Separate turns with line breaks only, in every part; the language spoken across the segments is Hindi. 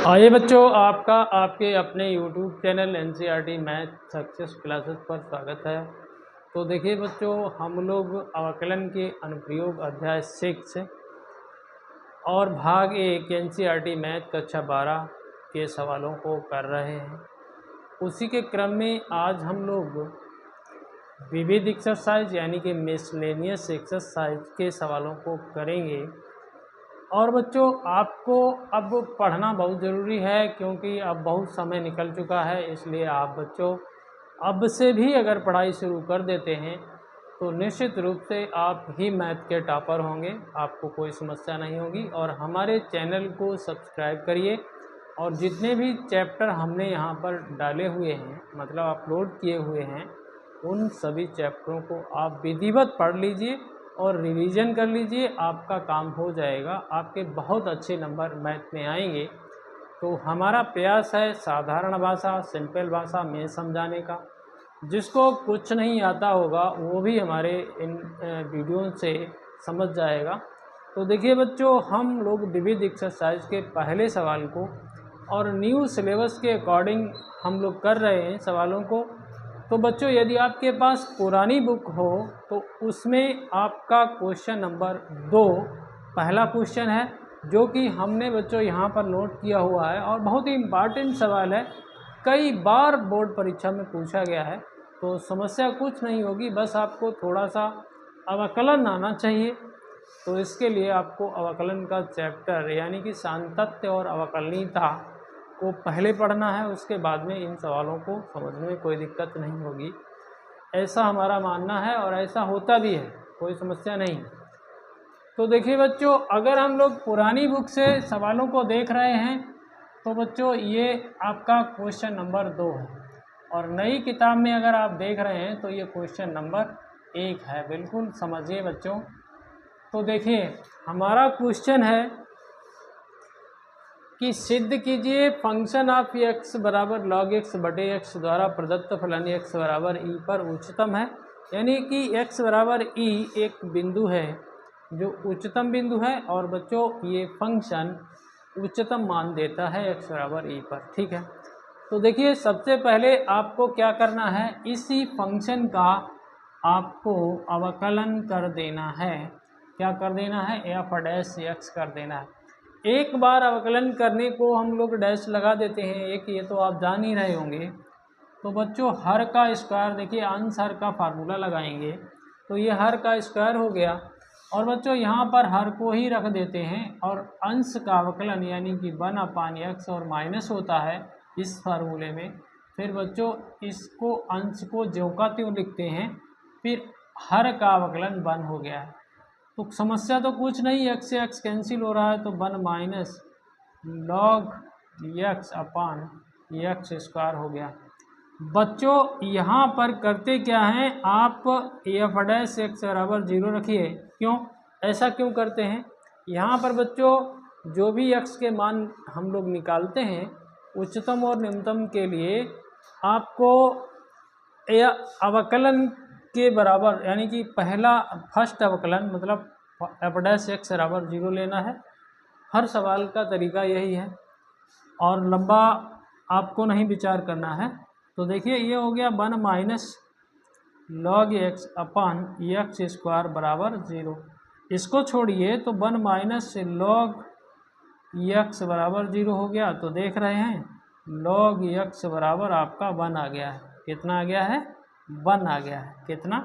आइए बच्चों, आपका आपके अपने YouTube channel NCERT math success classes पर स्वागत है। तो देखिए बच्चों, हम लोग अवकलन के अनुप्रयोग अध्याय 6 और भाग 1 NCERT मैथ कक्षा 12 के सवालों को कर रहे हैं। उसी के क्रम में आज हम लोग विविध एक्सरसाइज यानी कि मिसलेनियस एक्सरसाइज के सवालों को करेंगे। और बच्चों, आपको अब पढ़ना बहुत ज़रूरी है क्योंकि अब बहुत समय निकल चुका है। इसलिए आप बच्चों अब से भी अगर पढ़ाई शुरू कर देते हैं तो निश्चित रूप से आप ही मैथ के टॉपर होंगे, आपको कोई समस्या नहीं होगी। और हमारे चैनल को सब्सक्राइब करिए और जितने भी चैप्टर हमने यहाँ पर डाले हुए हैं, मतलब अपलोड किए हुए हैं, उन सभी चैप्टरों को आप विधिवत पढ़ लीजिए और रिवीजन कर लीजिए। आपका काम हो जाएगा, आपके बहुत अच्छे नंबर मैथ में आएंगे। तो हमारा प्रयास है साधारण भाषा, सिंपल भाषा में समझाने का। जिसको कुछ नहीं आता होगा वो भी हमारे इन वीडियो से समझ जाएगा। तो देखिए बच्चों, हम लोग विविध एक्सरसाइज के पहले सवाल को और न्यू सिलेबस के अकॉर्डिंग हम लोग कर रहे हैं सवालों को। तो बच्चों, यदि आपके पास पुरानी बुक हो तो उसमें आपका क्वेश्चन नंबर 2 पहला क्वेश्चन है, जो कि हमने बच्चों यहाँ पर नोट किया हुआ है और बहुत ही इम्पॉर्टेंट सवाल है, कई बार बोर्ड परीक्षा में पूछा गया है। तो समस्या कुछ नहीं होगी, बस आपको थोड़ा सा अवकलन आना चाहिए। तो इसके लिए आपको अवकलन का चैप्टर यानी कि सांतत्य और अवकलनीयता को पहले पढ़ना है, उसके बाद में इन सवालों को समझने में कोई दिक्कत नहीं होगी, ऐसा हमारा मानना है और ऐसा होता भी है, कोई समस्या नहीं। तो देखिए बच्चों, अगर हम लोग पुरानी बुक से सवालों को देख रहे हैं तो बच्चों ये आपका क्वेश्चन नंबर 2 है, और नई किताब में अगर आप देख रहे हैं तो ये क्वेश्चन नंबर 1 है। बिल्कुल समझिए बच्चों। तो देखिए, हमारा क्वेश्चन है कि सिद्ध कीजिए फंक्शन ऑफ x बराबर log x बटे x द्वारा प्रदत्त फलन x बराबर e पर उच्चतम है। यानी कि x बराबर e एक बिंदु है जो उच्चतम बिंदु है, और बच्चों ये फंक्शन उच्चतम मान देता है x बराबर e पर। ठीक है, तो देखिए सबसे पहले आपको क्या करना है, इसी फंक्शन का आपको अवकलन कर देना है। क्या कर देना है? f डैश x कर देना है। एक बार अवकलन करने को हम लोग डैश लगा देते हैं एक, ये तो आप जान ही रहे होंगे। तो बच्चों हर का स्क्वायर, देखिए अंश हर का फार्मूला लगाएंगे तो ये हर का स्क्वायर हो गया, और बच्चों यहाँ पर हर को ही रख देते हैं, और अंश का अवकलन यानी कि 1/x और माइनस होता है इस फार्मूले में। फिर बच्चों इसको अंश को ज्यों का त्यों लिखते हैं, फिर हर का अवकलन 1 हो गया है। तो समस्या तो कुछ नहीं, x से x कैंसिल हो रहा है तो 1 माइनस log x अपान x स्क्वायर हो गया। बच्चों यहाँ पर करते क्या हैं, आप f डैश x बराबर 0 रखिए। क्यों ऐसा क्यों करते हैं? यहाँ पर बच्चों जो भी x के मान हम लोग निकालते हैं उच्चतम और निम्नतम के लिए, आपको अवकलन के बराबर यानी कि पहला फर्स्ट अवकलन मतलब f डैश x बराबर 0 लेना है। हर सवाल का तरीका यही है और लंबा आपको नहीं विचार करना है। तो देखिए ये हो गया 1 माइनस log x अपान x स्क्वायर बराबर 0। इसको छोड़िए तो 1 माइनस log x बराबर 0 हो गया। तो देख रहे हैं log x बराबर आपका 1 आ गया है। कितना आ गया है? 1 आ गया है। कितना?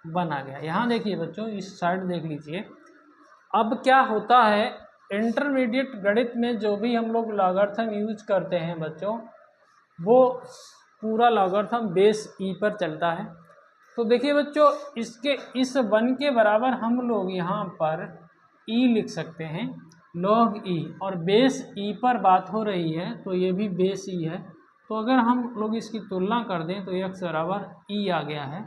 1 आ गया। यहाँ देखिए बच्चों, इस साइड देख लीजिए। अब क्या होता है, इंटरमीडिएट गणित में जो भी हम लोग लॉगरिथम यूज करते हैं बच्चों, वो पूरा लॉगरिथम बेस ई पर चलता है। तो देखिए बच्चों, इसके इस 1 के बराबर हम लोग यहाँ पर ई लिख सकते हैं, log ई, और बेस ई पर बात हो रही है तो ये भी बेस ई है। तो अगर हम लोग इसकी तुलना कर दें तो x बराबर ई आ गया है।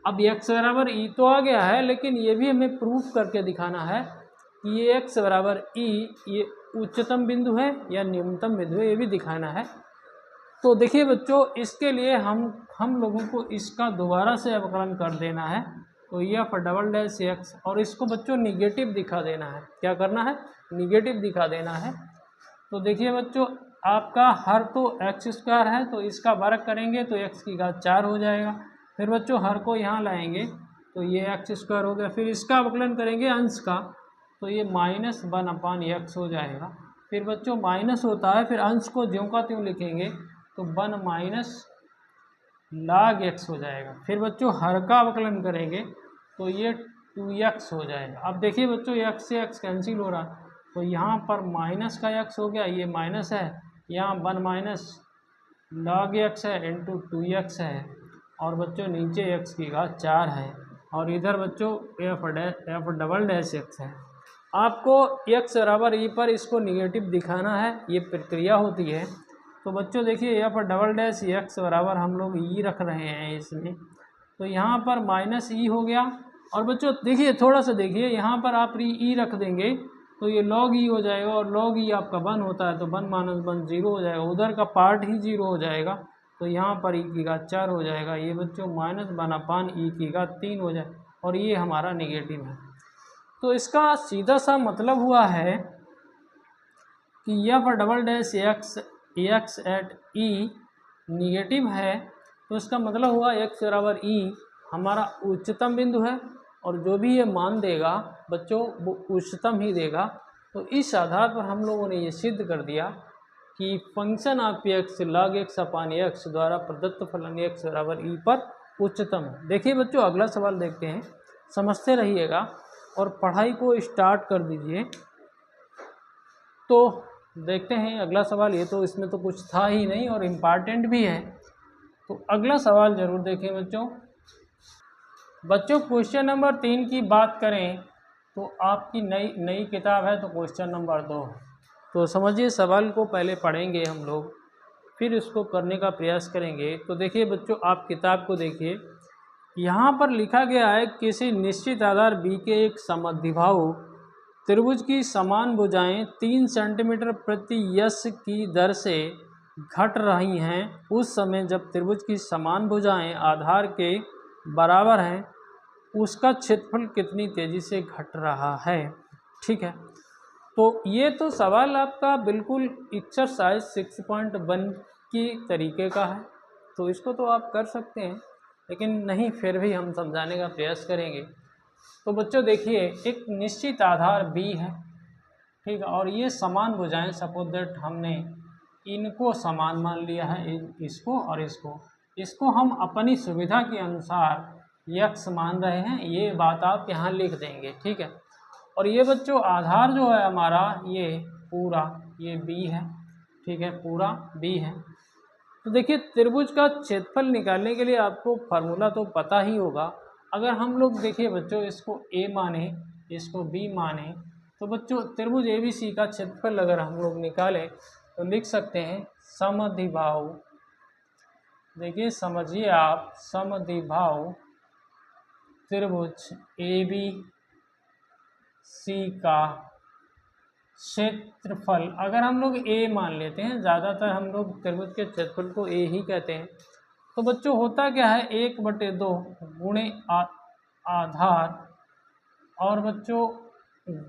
अब x बराबर ई तो आ गया है, लेकिन ये भी हमें प्रूफ करके दिखाना है कि ये x बराबर ई ये उच्चतम बिंदु है या न्यूनतम बिंदु है, ये भी दिखाना है। तो देखिए बच्चों, इसके लिए हम लोगों को इसका दोबारा से अवकलन कर देना है। तो ये f डबल डैश x, और इसको बच्चों निगेटिव दिखा देना है। क्या करना है? निगेटिव दिखा देना है। तो देखिए बच्चों, आपका हर तो एक्स स्क्वायर है, तो इसका वर्ग करेंगे तो एक्स की घात 4 हो जाएगा। फिर बच्चों हर को यहाँ लाएंगे तो ये एक्स स्क्वायर हो गया। फिर इसका अवकलन करेंगे अंश का, तो ये -1/x हो जाएगा। फिर बच्चों माइनस होता है, फिर अंश को ज्यों का त्यों लिखेंगे तो 1 - log x हो जाएगा। फिर बच्चों हर का अवकलन करेंगे तो ये 2x हो जाएगा। अब देखिए बच्चों, x से x कैंसिल हो रहा है, तो यहाँ पर माइनस का x हो गया, ये माइनस है, यहाँ 1 - log x है इंटू 2x है, और बच्चों नीचे x की घात 4 है, और इधर बच्चों f डबल डैश x है। आपको x बराबर e पर इसको निगेटिव दिखाना है, ये प्रक्रिया होती है। तो बच्चों देखिए f डबल डैश x बराबर हम लोग e रख रहे हैं इसमें, तो यहाँ पर -e हो गया। और बच्चों देखिए, थोड़ा सा देखिए, यहाँ पर आप e रख देंगे तो ये log e हो जाएगा, और log e आपका 1 होता है तो 1 - 1 0 हो जाएगा, उधर का पार्ट ही 0 हो जाएगा, तो यहाँ पर e की घात 4 हो जाएगा। ये बच्चों -1/e की घात 3 हो जाए, और ये हमारा नेगेटिव है। तो इसका सीधा सा मतलब हुआ है कि f double dash x at e negative है, तो इसका मतलब हुआ x बराबर e हमारा उच्चतम बिंदु है, और जो भी ये मान देगा बच्चों वो उच्चतम ही देगा। तो इस आधार पर हम लोगों ने ये सिद्ध कर दिया कि function of x log x/x द्वारा प्रदत्त फलन x बराबर e पर उच्चतम है। देखिए बच्चों, अगला सवाल देखते हैं, समझते रहिएगा और पढ़ाई को स्टार्ट कर दीजिए। तो देखते हैं अगला सवाल, ये तो इसमें तो कुछ था ही नहीं और इम्पॉर्टेंट भी है, तो अगला सवाल जरूर देखें बच्चों। बच्चों क्वेश्चन नंबर 3 की बात करें तो आपकी नई किताब है, तो क्वेश्चन नंबर 2। तो समझिए, सवाल को पहले पढ़ेंगे हम लोग, फिर इसको करने का प्रयास करेंगे। तो देखिए बच्चों, आप किताब को देखिए, यहाँ पर लिखा गया है किसी निश्चित आधार b के एक समद्विबाहु त्रिभुज की समान भुजाएं 3 सेंटीमीटर प्रति यस की दर से घट रही हैं उस समय जब त्रिभुज की समान भुजाएं आधार के बराबर हैं, उसका क्षेत्रफल कितनी तेजी से घट रहा है। ठीक है, तो ये तो सवाल आपका बिल्कुल एक्सरसाइज 6.1 की तरीके का है, तो इसको तो आप कर सकते हैं, लेकिन नहीं, फिर भी हम समझाने का प्रयास करेंगे। तो बच्चों देखिए, एक निश्चित आधार b है, ठीक है, और ये समान भुजाएं, सपोज दैट हमने इनको समान मान लिया है, इसको और इसको हम अपनी सुविधा के अनुसार x मान रहे हैं, ये बात आप यहाँ लिख देंगे। ठीक है, और ये बच्चों आधार जो है हमारा, ये पूरा ये b है, ठीक है, पूरा b है। तो देखिए, त्रिभुज का क्षेत्रफल निकालने के लिए आपको फार्मूला तो पता ही होगा। अगर हम लोग देखिए बच्चों, इसको a माने, इसको b माने, तो बच्चों त्रिभुज ABC का क्षेत्रफल अगर हम लोग निकालें तो लिख सकते हैं समद्विबाहु। देखिए समझिए आप, समद्विबाहु त्रिभुज ABC का क्षेत्रफल, अगर हम लोग a मान लेते हैं, ज़्यादातर हम लोग त्रिभुज के क्षेत्रफल को a ही कहते हैं, तो बच्चों होता क्या है, 1/2 गुणे आधार और बच्चों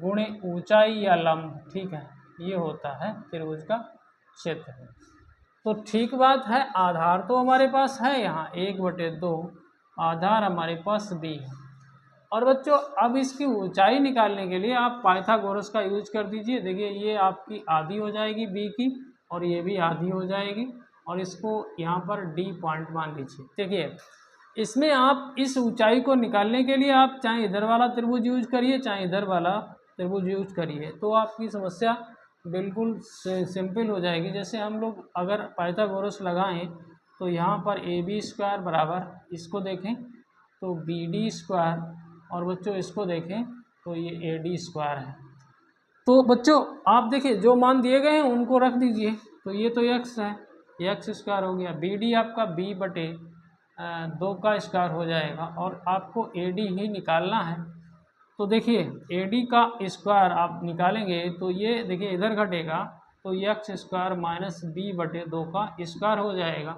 गुणे ऊंचाई या लंब। ठीक है, ये होता है त्रिभुज का क्षेत्रफल। तो ठीक बात है, आधार तो हमारे पास है यहाँ 1/2, आधार हमारे पास b है। और बच्चों अब इसकी ऊंचाई निकालने के लिए आप पाइथागोरस का यूज कर दीजिए। देखिए, ये आपकी आधी हो जाएगी b की, और ये भी आधी हो जाएगी, और इसको यहाँ पर d पॉइंट मान लीजिए। देखिए, इसमें आप इस ऊंचाई को निकालने के लिए आप चाहे इधर वाला त्रिभुज यूज करिए, चाहे इधर वाला त्रिभुज यूज करिए, तो आपकी समस्या बिल्कुल सिंपल हो जाएगी। जैसे हम लोग अगर पाइथागोरस लगाएं तो यहाँ पर AB² बराबर, इसको देखें तो BD², और बच्चों इसको देखें तो ये AD² है। तो बच्चों आप देखिए, जो मान दिए गए हैं उनको रख दीजिए, तो ये तो x है, x² हो गया, BD आपका b/2 का स्क्वायर हो जाएगा, और आपको AD ही निकालना है। तो देखिए, AD का स्क्वायर आप निकालेंगे तो ये देखिए इधर घटेगा, तो x² - b/2 का स्क्वायर हो जाएगा,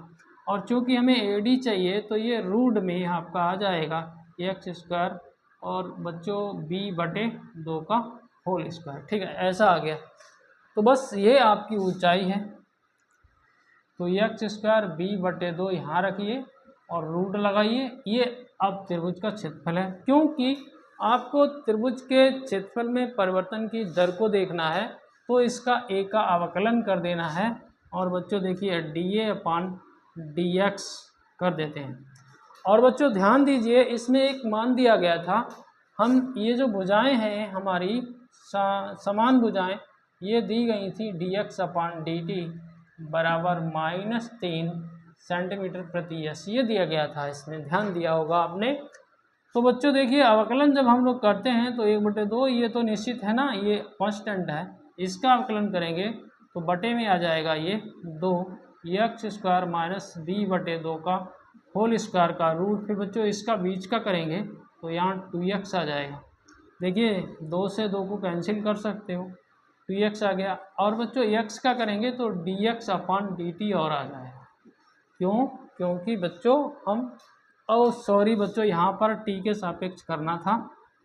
और चूंकि हमें AD चाहिए तो ये रूट में आपका आ जाएगा x² और बच्चों b/2 का होल स्क्वायर। ठीक है, ऐसा आ गया। तो बस ये आपकी ऊंचाई है। तो एक्स स्क्वायर बी बटे 2 यहाँ रखिए और रूट लगाइए। ये अब त्रिभुज का क्षेत्रफल है, क्योंकि आपको त्रिभुज के क्षेत्रफल में परिवर्तन की दर को देखना है, तो इसका ए का अवकलन कर देना है। और बच्चों देखिए dA/dx कर देते हैं। और बच्चों ध्यान दीजिए, इसमें एक मान दिया गया था। हम ये जो भुजाएं हैं हमारी समान भुजाएं, ये दी गई थी dx/dt बराबर -3 सेंटीमीटर प्रति यस, ये दिया गया था। इसमें ध्यान दिया होगा आपने। तो बच्चों देखिए, अवकलन जब हम लोग करते हैं तो 1/2 ये तो निश्चित है ना, ये कांस्टेंट है। इसका अवकलन करेंगे तो बटे में आ जाएगा ये 2 एक्स स्क्वायर माइनस बी बटे 2 का होल स्क्वायर का रूट। फिर बच्चों इसका बीच का करेंगे तो यहाँ 2x आ जाएगा। देखिए 2 से 2 को कैंसिल कर सकते हो, 2x आ गया। और बच्चों x का करेंगे तो dx/dt और आ जाएगा। क्यों? क्योंकि बच्चों हम सॉरी बच्चों, यहाँ पर t के सापेक्ष करना था,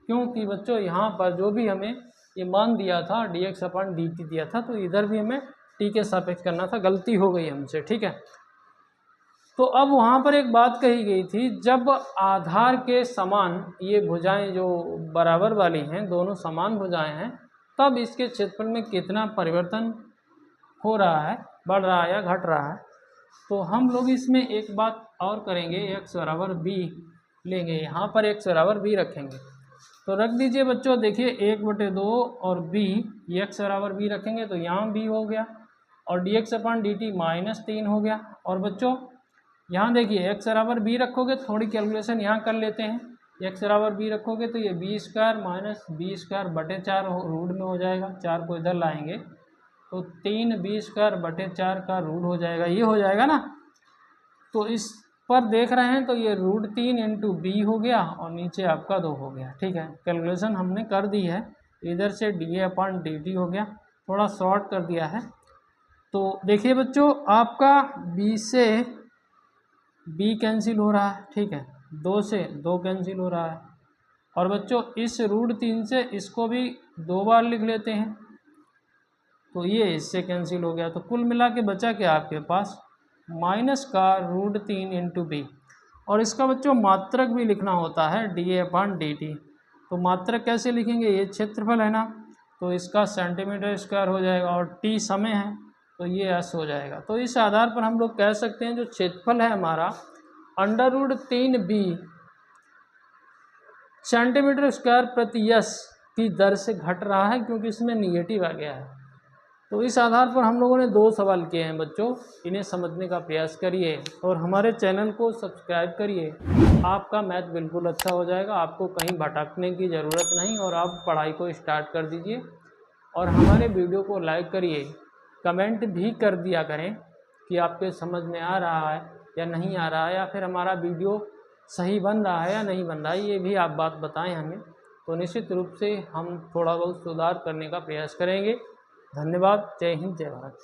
क्योंकि बच्चों यहाँ पर जो भी हमें ये मान दिया था dx/dt दिया था, तो इधर भी हमें t के सापेक्ष करना था। गलती हो गई हमसे, ठीक है। तो अब वहाँ पर एक बात कही गई थी, जब आधार के समान ये भुजाएं जो बराबर वाली हैं, दोनों समान भुजाएं हैं, तब इसके क्षेत्रफल में कितना परिवर्तन हो रहा है, बढ़ रहा है या घट रहा है। तो हम लोग इसमें एक बात और करेंगे, x बराबर b लेंगे, यहाँ पर x बराबर b रखेंगे। तो रख दीजिए बच्चों, देखिए 1/2 और b, x बराबर b रखेंगे तो यहाँ b हो गया और dx/dt -3 हो गया। और बच्चों यहाँ देखिए x बराबर b रखोगे, थोड़ी कैलकुलेशन यहाँ कर लेते हैं। x बराबर b रखोगे तो ये b square minus b square बटे 4 रूट में हो जाएगा। 4 को इधर लाएंगे तो 3b स्क्वायर बटे 4 का रूट हो जाएगा, ये हो जाएगा ना। तो इस पर देख रहे हैं तो ये √3 × b हो गया और नीचे आपका 2 हो गया, ठीक है। कैलकुलेशन हमने कर दी है, इधर से dA/dt हो गया, थोड़ा शॉर्ट कर दिया है। तो देखिए बच्चों, आपका b से b कैंसिल हो रहा है, ठीक है, 2 से 2 कैंसिल हो रहा है। और बच्चों इस √3 से इसको भी 2 बार लिख लेते हैं, तो ये इससे कैंसिल हो गया। तो कुल मिला के बचा क्या आपके पास, माइनस का √3 × b। और इसका बच्चों मात्रक भी लिखना होता है dA/dt। तो मात्रक कैसे लिखेंगे, ये क्षेत्रफल है ना, तो इसका सेंटीमीटर स्क्वायर हो जाएगा और t समय है तो ये s हो जाएगा। तो इस आधार पर हम लोग कह सकते हैं जो क्षेत्रफल है हमारा √3b सेंटीमीटर स्क्वायर प्रति यस की दर से घट रहा है, क्योंकि इसमें निगेटिव आ गया है। तो इस आधार पर हम लोगों ने 2 सवाल किए हैं बच्चों, इन्हें समझने का प्रयास करिए और हमारे चैनल को सब्सक्राइब करिए। आपका मैथ बिल्कुल अच्छा हो जाएगा, आपको कहीं भटकने की ज़रूरत नहीं और आप पढ़ाई को स्टार्ट कर दीजिए। और हमारे वीडियो को लाइक करिए, कमेंट भी कर दिया करें कि आपके समझ में आ रहा है या नहीं आ रहा है, या फिर हमारा वीडियो सही बन रहा है या नहीं बन रहा है, ये भी आप बात बताएं हमें। तो निश्चित रूप से हम थोड़ा बहुत सुधार करने का प्रयास करेंगे। धन्यवाद। जय हिंद, जय भारत।